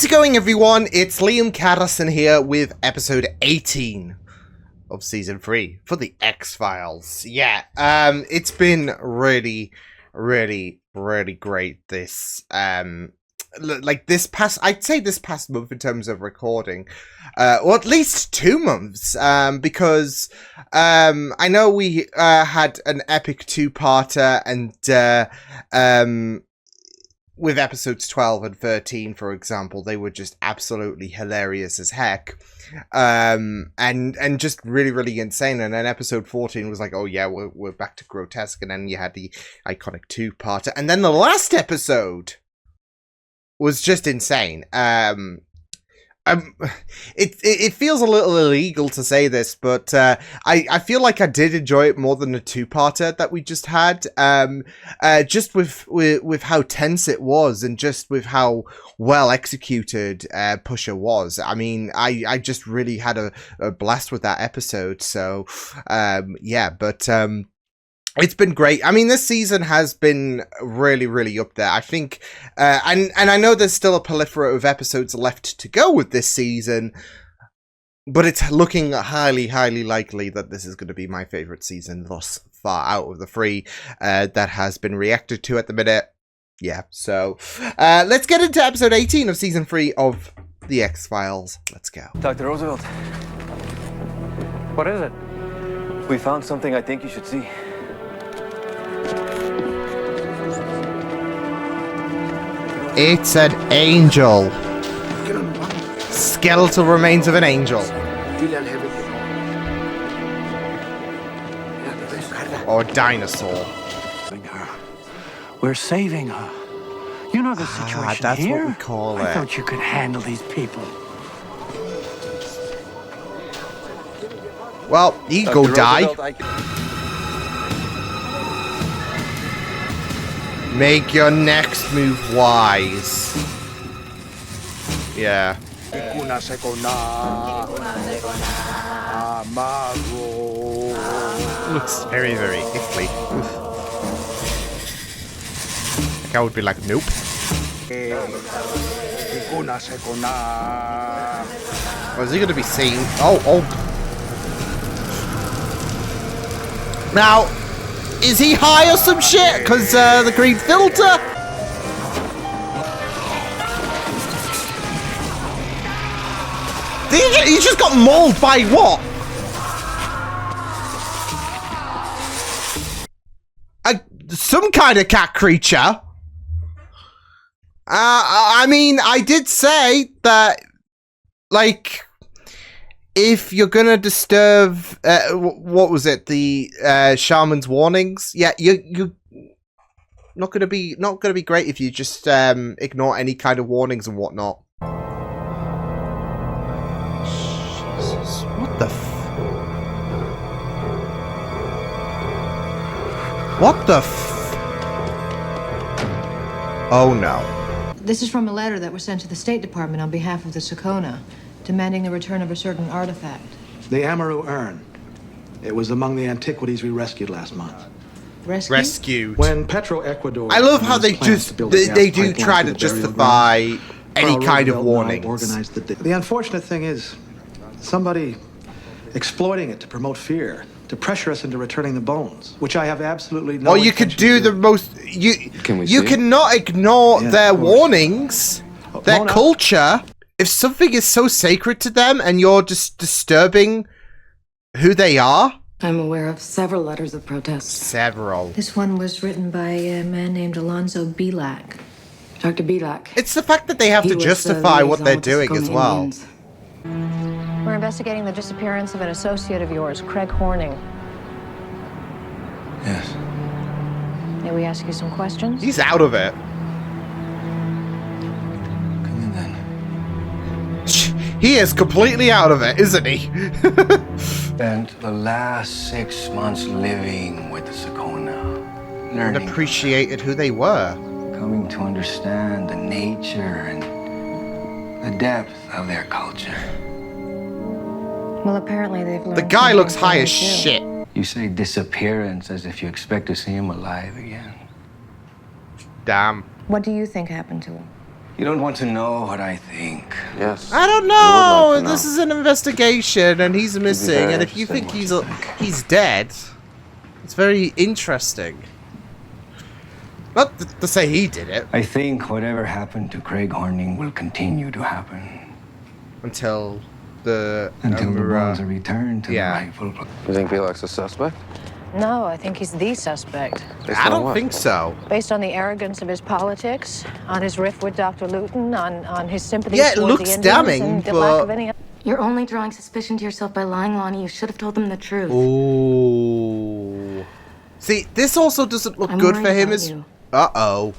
How's it going, everyone? It's Liam Carrison here with episode 18 of season 3 for the X-Files. Yeah, it's been really great this I'd say this past month in terms of recording, or at least 2 months, because I know we had an epic 2-parter, and with episodes 12 and 13, for example, they were just absolutely hilarious as heck, and just really insane. And then episode 14 was like, oh yeah, we're back to grotesque, and then you had the iconic 2-parter, and then the last episode was just insane. It feels a little illegal to say this, but I feel like I did enjoy it more than the 2-parter that we just had. Just with how tense it was, and just with how well executed Pusher was. I mean, I just really had a blast with that episode. So yeah, but it's been great. I mean, this season has been really up there. I think, and I know there's still a plethora of episodes left to go with this season, but it's looking highly likely that this is going to be my favorite season thus far out of the 3 that has been reacted to at the minute. Yeah, so let's get into episode 18 of season 3 of the X-Files. Let's go. Dr. Roosevelt. What is it? We found something I think you should see. It's an angel. Skeletal remains of an angel. Or dinosaur. We're saving her. You know the situation that's here? What we call it. I thought you could handle these people. Well, you go die. Make your next move wise. Yeah. Looks very iffy. Like I would be like, nope. Was he gonna be seeing? Oh. Now, is he high or some shit? Because the green filter? He just got mauled by what? Some kind of cat creature. I mean, I did say that, like, if you're gonna disturb, what was it? The shaman's warnings. Yeah, you not gonna be great if you just ignore any kind of warnings and whatnot. Jesus, what the? What the? Oh no. This is from a letter that was sent to the State Department on behalf of the Sakona, demanding the return of a certain artifact. The Amaru urn. It was among the antiquities we rescued last month. Rescued. When Petro Ecuador. I love how they just they do try to justify any kind of warnings. Organized the unfortunate thing is, somebody exploiting it to promote fear, to pressure us into returning the bones, which I have absolutely no. Or you could do the most. You cannot ignore their warnings, their culture. If something is so sacred to them and you're just disturbing who they are. I'm aware of several letters of protest. Several. This one was written by a man named Alonzo Belak. Dr. Belak. It's the fact that they have to justify what they're doing as well. We're investigating the disappearance of an associate of yours, Craig Horning. Yes. May we ask you some questions? He's out of it. Come in then. He is completely out of it, isn't he? Spent the last 6 months living with the Sakona, And learning, appreciated who they were. coming to understand the nature and the depth of their culture. Well, apparently they've learned. The guy something looks high from as you, too. shit. You say disappearance as if you expect to see him alive again. Damn. What do you think happened to him? You don't want to know what I think. Yes. I don't I know. would like to This know. is an investigation, and he's missing. very And if you think interesting he's dead, it's very interesting. Not to say he did it I think whatever happened to Craig Horning will continue to happen until the until the bones are returned to yeah. the rightful place. You think Belak's a suspect? No, I think he's the suspect. Based I on don't what? think so. Based on the arrogance of his politics, on his riff with Dr. Luton, on his sympathy Yeah, it towards looks the Indians, damning, and the but- lack of any. You're only drawing suspicion to yourself by lying, Lonnie. You should have told them the truth. Ooh. See, this also doesn't look I'm good worried for him about as... you. Uh-oh.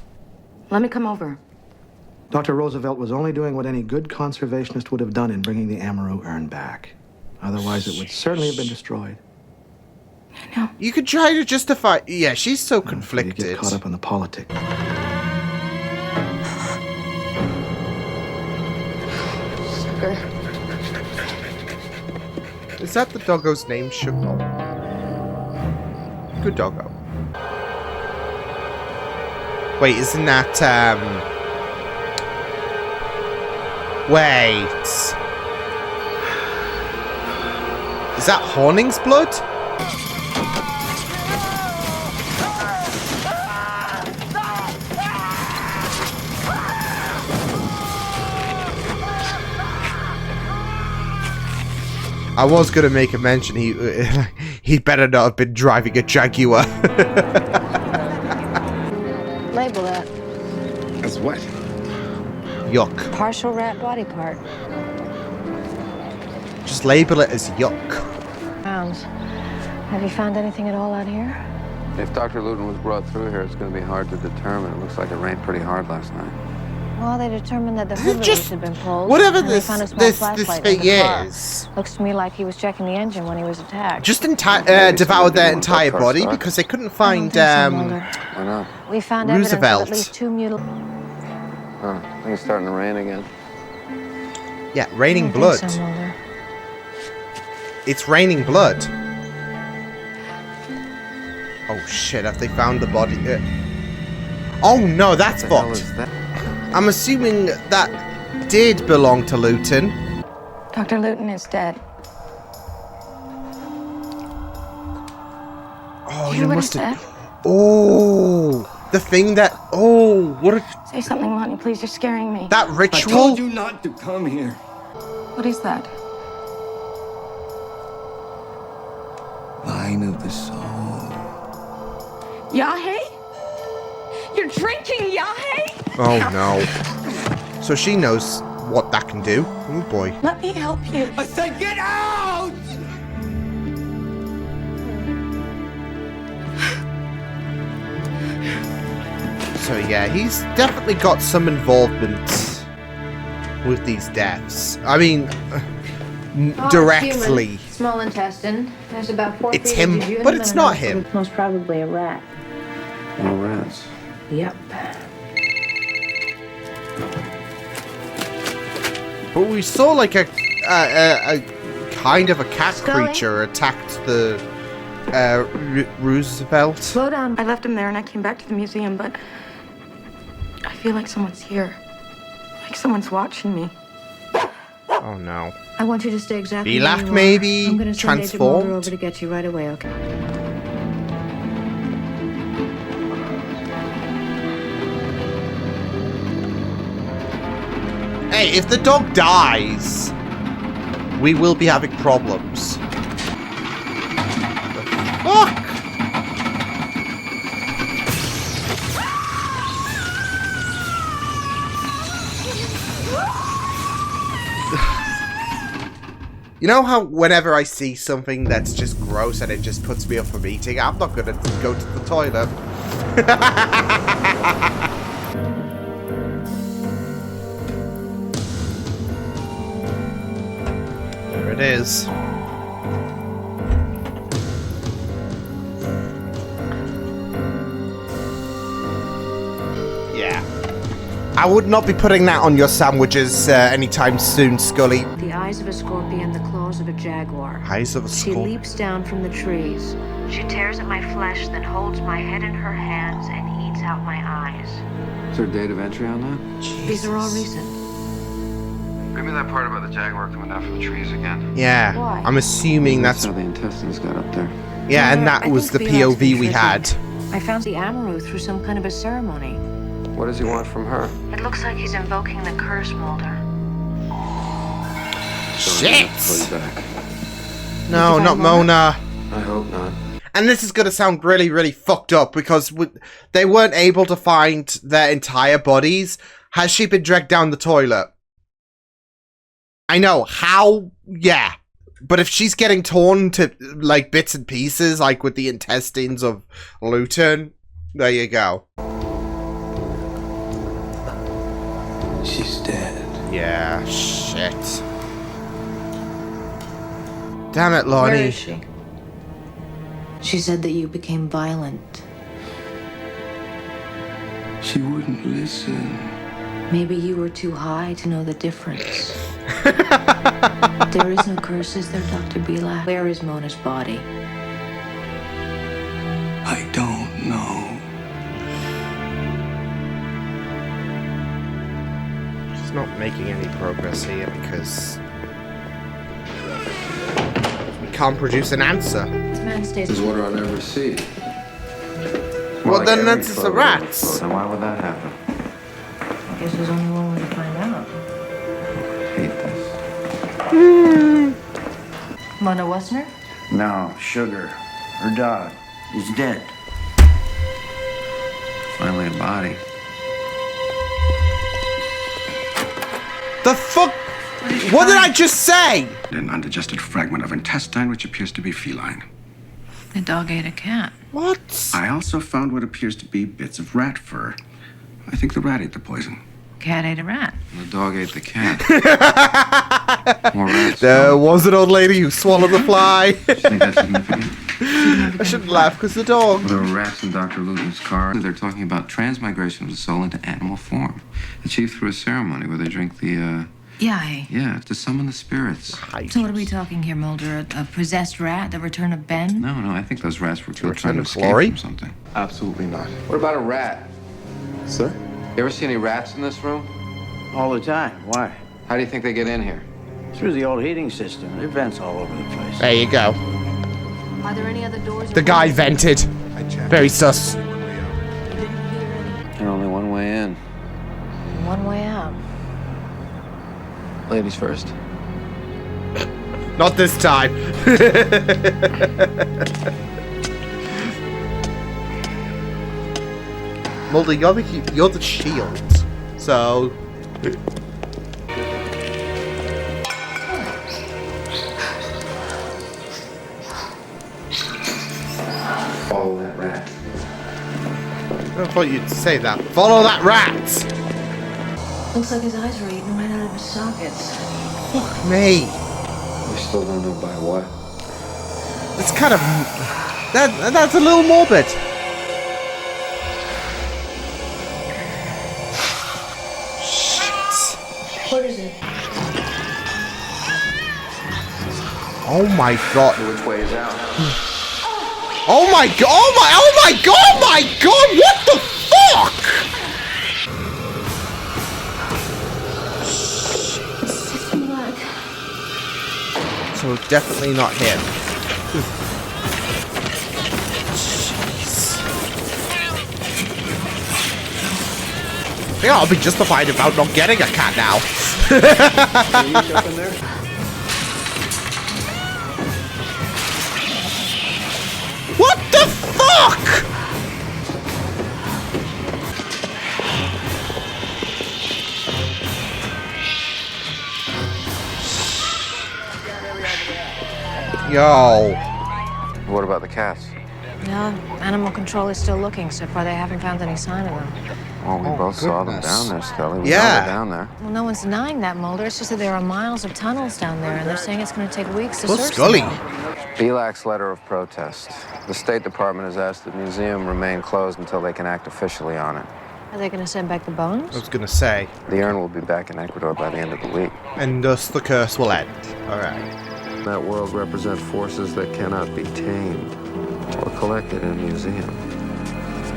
Let me come over. Dr. Roosevelt was only doing what any good conservationist would have done in bringing the Amaru urn back. Otherwise, it would certainly have been destroyed. I know. You could try to justify... Yeah, she's so You conflicted. get caught up in the politics. Sugar. Is that the doggo's name, Sugar? Good doggo. Wait, isn't that, Wait. Is that Horning's blood? I was gonna make a mention. He better not have been driving a Jaguar. Label that. As what? Yuck. Partial rat body part. Just label it as yuck. Pounds. Have you found anything at all out here? If Dr. Luton was brought through here, it's going to be hard to determine. It looks like it rained pretty hard last night. Well, they determined that the hood Just release had been pulled. whatever and they this found a small this flashlight in thing the car. is. Looks to me like he was checking the engine when he was attacked. Just devoured their entire body because they couldn't find Why not? We found Roosevelt. evidence of at least 2 mutilations. Huh. I think it's starting to rain again. yeah, raining blood. It's raining blood. Oh shit! Have they found the body? Oh no, that's What the hell fucked. is that? I'm assuming that did belong to Luton. Dr. Luton is dead. Oh, Did you you what must I have. said? Oh, the thing that. Oh, what a Say something, Lonnie, please. You're scaring me. that I ritual. told you not to come here. What is that? Line of the soul. Yahe? You're drinking Yahe? Oh no. So she knows what that can do. Oh boy. Let me help you. I said get out! So yeah, he's definitely got some involvement with these deaths. I mean, directly. Small intestine. There's about 4 It's feet him, of jejunum but it's and not a- him. Most probably a rat. No rats. Yep. But we saw like a kind of a cat Scully? creature attacked the Roosevelt. Slow down. I left him there and I came back to the museum, but I feel like someone's here. Like someone's watching me. Oh no. I want you to stay exactly where Belak you are. maybe? I'm gonna send Agent Mulder Transformed? over to get you right away, okay? Hey, if the dog dies, we will be having problems. Fuck! You know how whenever I see something that's just gross and it just puts me up from eating, I'm not gonna go to the toilet. There it is. Yeah. I would not be putting that on your sandwiches anytime soon, Scully. The eyes of a scorpion, the claws of a jaguar. Eyes of a She skull. leaps down from the trees. She tears at my flesh, then holds my head in her hands and eats out my eyes. Is there a date of entry on that? These are all recent. Read me that part about the jaguar coming down from the trees again. Yeah, Why? I'm assuming That's that's... how the intestines got up there. Yeah, and I that was the think Bichos POV we been had. tricky. I found the Amaru through some kind of a ceremony. What does he want from her? It looks like he's invoking the curse, Mulder. Shit! Pull you back. No, not Mona. I hope not. And this is going to sound really, really fucked up because they weren't able to find their entire bodies. Has she been dragged down the toilet? I know. How? Yeah. But if she's getting torn to, like, bits and pieces, like with the intestines of Luton, there you go. She's dead. Yeah, shit. Damn it, Where Lonnie. is she? She said that you became violent. She wouldn't listen. Maybe you were too high to know the difference. There is no curse, is there, Dr. Bila? Where is Mona's body? I don't know. She's not making any progress here because we can't produce an answer. This man stays. This is what I'll never see. Well, then that's the rats. Then why would that happen? I guess there's only one way to find out. I hate this. Mona Wessner? No, Sugar. Her dog. He's dead. Finally a body. The fuck? What did I just say? An undigested fragment of intestine which appears to be feline. The dog ate a cat. What? I also found what appears to be bits of rat fur. I think the rat ate the poison. Cat ate a rat. And the dog ate the cat. More rats. There was an old lady who swallowed the fly. Do you think that's significant? I shouldn't laugh because the dog. Well, there were rats in Dr. Luton's car. They're talking about transmigration of the soul into animal form, achieved through a ceremony where they drink the, Yeah. to summon the spirits. So what are we talking here, Mulder? A possessed rat? The return of Ben? No, I think those rats were killed return trying to of escape glory? from something. Absolutely not. What about a rat? Sir? You ever see any rats in this room? All the time. Why? How do you think they get in here? Through the old heating system. There are vents all over the place. There you go. Are there any other doors? The guy vented. Very sus. There's only one way in. One way out. Ladies first. Not this time. Mulder, you're the shield. So. Follow that rat. I thought you'd say that. Follow that rat! Looks like his eyes were eaten right out of his sockets. Fuck me. We still don't know by what. It's kind of... That's a little morbid. Shit. What is it? Oh my god. Which way is out? Oh my god! Oh my god! Oh my god! What the fuck? It's black. So definitely not him. I think I'll be justified about not getting a cat now. What the fuck? Yo. What about the cats? No, animal control is still looking. So far, they haven't found any sign of them. Well, we both saw them down there, Scully. We Yeah. know they're down there. Well, no one's denying that, Mulder. It's just that there are miles of tunnels down there, and they're saying it's going to take weeks to Well, search Scully. them. BLAC's letter of protest. The State Department has asked the museum remain closed until they can act officially on it. Are they going to send back the I bones? was gonna say, The urn will be back in Ecuador by the end of the week. and thus the curse will end. Alright. That world represent forces that cannot be tamed or collected in a museum.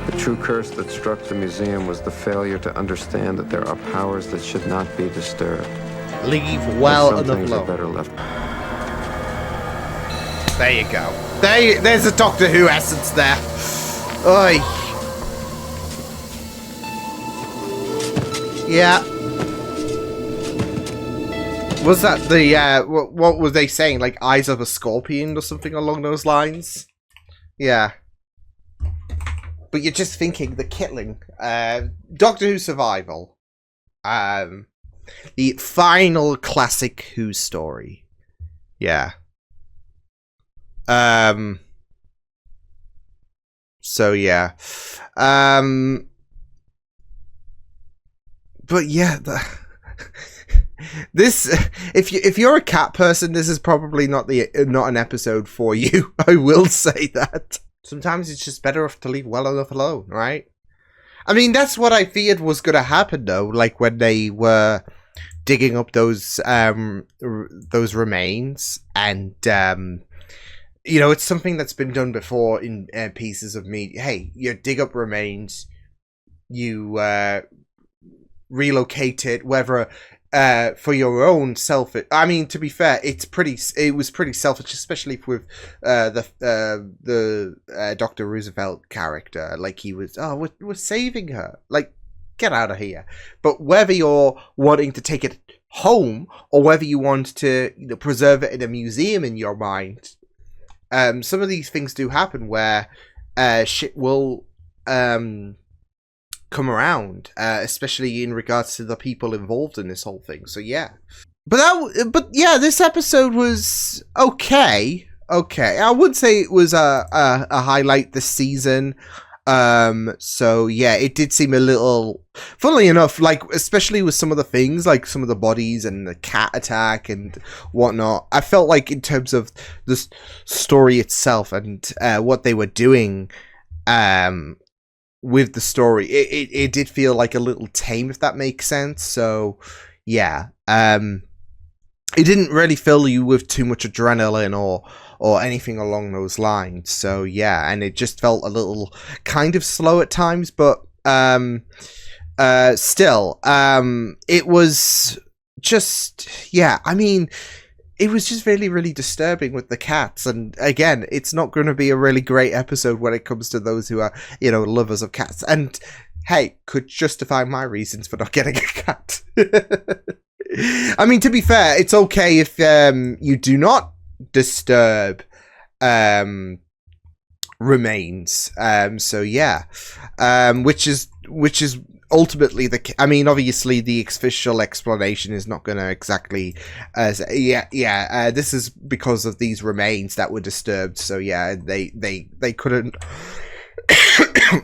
The true curse that struck the museum was the failure to understand that there are powers that should not be disturbed. Leave well Some enough things are alone. better left. There you go. There's a Doctor Who essence there. Oi. Yeah. Was that the, what were they saying? Like, eyes of a scorpion or something along those lines? Yeah. But you're just thinking the Kitling. Doctor Who Survival. The final classic Who story. Yeah. So yeah. But yeah, this, if you're a cat person, this is probably not an episode for you. I will say that. Sometimes it's just better off to leave well enough alone, right? I mean, that's what I feared was going to happen, though. Like when they were digging up those remains, and you know, it's something that's been done before in pieces of media. Hey, you dig up remains, you relocate it, whether for your own self. I mean, to be fair, it was pretty selfish, especially with the Dr. Roosevelt character. Like, he was, oh, we're saving her. Like, get out of here. But whether you're wanting to take it home or whether you want to, you know, preserve it in a museum in your mind, some of these things do happen where shit will come around, especially in regards to the people involved in this whole thing. So yeah, but yeah, this episode was okay. I would say it was a highlight this season. So yeah, it did seem a little, funnily enough, like, especially with some of the things, like some of the bodies and the cat attack and whatnot, I felt like in terms of the story itself and what they were doing with the story, it did feel like a little tame, if that makes sense. So yeah, it didn't really fill you with too much adrenaline or anything along those lines. So yeah, and it just felt a little kind of slow at times, but still, it was just, yeah, I mean, it was just really, really disturbing with the cats. And again, it's not going to be a really great episode when it comes to those who are, you know, lovers of cats. And hey, could justify my reasons for not getting a cat. I mean, to be fair, it's okay if you do not disturb remains. So yeah, which is ultimately I mean, obviously the official explanation is not going to exactly this is because of these remains that were disturbed. So yeah, they couldn't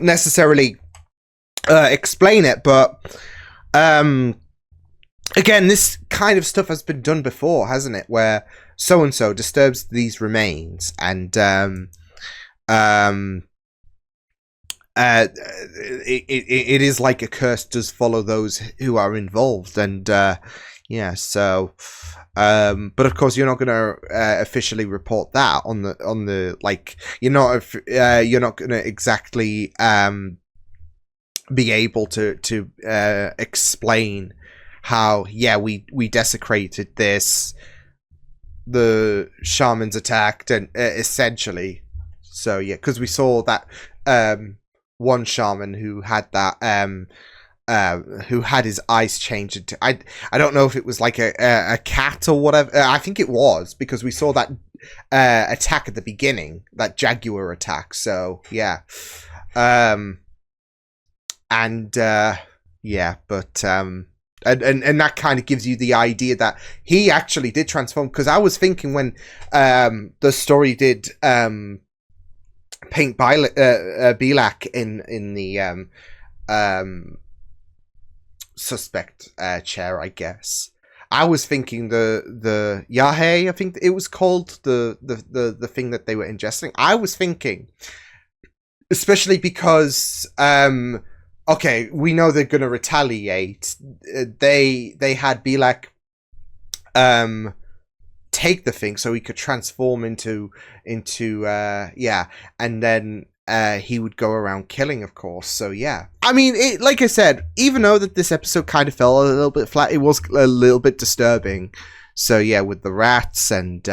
necessarily explain it, but again, this kind of stuff has been done before, hasn't it, where so and so disturbs these remains, and it is like a curse does follow those who are involved. And yeah, so but of course you're not going to officially report that on the like, you're not going to exactly be able to explain how, yeah, we desecrated this, the shamans attacked, and essentially. So yeah, because we saw that one shaman who had that who had his eyes changed into, I don't know if it was like a cat or whatever. I think it was, because we saw that attack at the beginning, that jaguar attack. So yeah, and yeah, but and that kind of gives you the idea that he actually did transform. Because I was thinking when the story did paint Belak in the suspect chair, I guess, I was thinking the Yahe, I think it was called, the thing that they were ingesting. I was thinking, especially because okay, we know they're gonna retaliate. They had Belak take the thing so he could transform into yeah, and then he would go around killing, of course. So yeah, I mean, like I said, even though that this episode kind of fell a little bit flat, it was a little bit disturbing. So yeah, with the rats and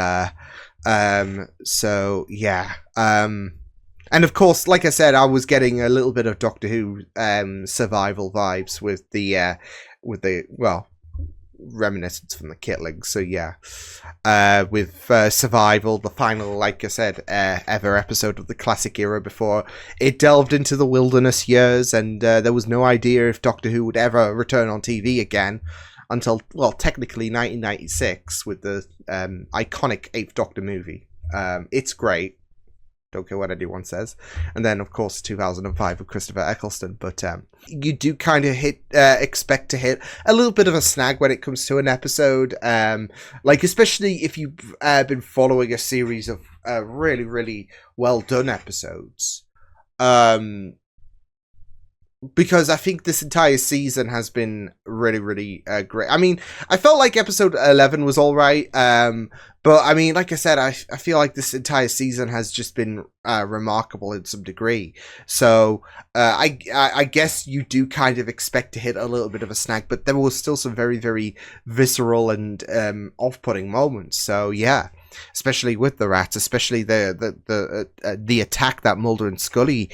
so yeah, and of course, like I said, I was getting a little bit of Doctor Who survival vibes with the well, reminiscence from the Kitlings. So yeah, with survival, the final, like I said, ever episode of the classic era before it delved into the wilderness years, and there was no idea if Doctor Who would ever return on TV again until, well, technically 1996 with the iconic Eighth Doctor movie. It's great. Don't care what anyone says. And then, of course, 2005 with Christopher Eccleston. But you do kind of expect to hit a little bit of a snag when it comes to an episode. Like, especially if you've been following a series of really, really well done episodes. Because I think this entire season has been really, really great. I mean, I felt like episode 11 was all right. But I mean, like I said, I feel like this entire season has just been remarkable in some degree. So I guess you do kind of expect to hit a little bit of a snag, but there was still some very, very visceral and off-putting moments. So yeah, especially with the rats, especially the attack that Mulder and Scully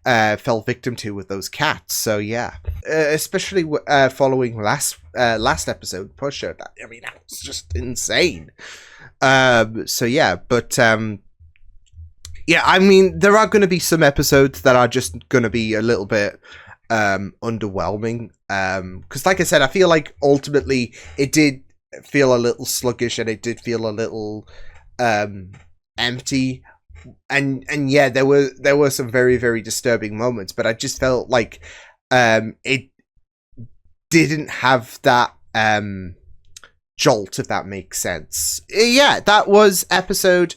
fell victim to with those cats. So yeah, especially following last episode Pusher. I mean, that was just insane. So yeah, but yeah, I mean, there are going to be some episodes that are just going to be a little bit underwhelming. Because like I said, I feel like ultimately it did feel a little sluggish, and it did feel a little empty. And yeah, there were some very, very disturbing moments, but I just felt like it didn't have that jolt, if that makes sense. Yeah, that was episode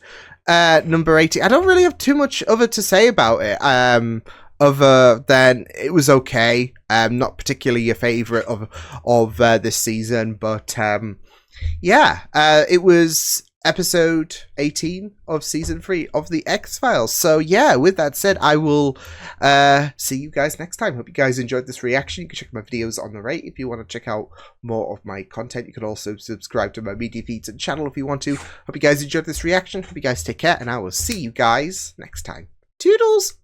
number 80. I don't really have too much other to say about it. Other than it was okay. Not particularly a favorite of this season, but yeah, it was episode 18 of season 3 of the X-Files. So yeah, with that said, I will see you guys next time. Hope you guys enjoyed this reaction. You can check my videos on the right if you want to check out more of my content. You can also subscribe to my media feeds and channel if you want to. Hope you guys enjoyed this reaction. Hope you guys take care, and I will see you guys next time. Toodles!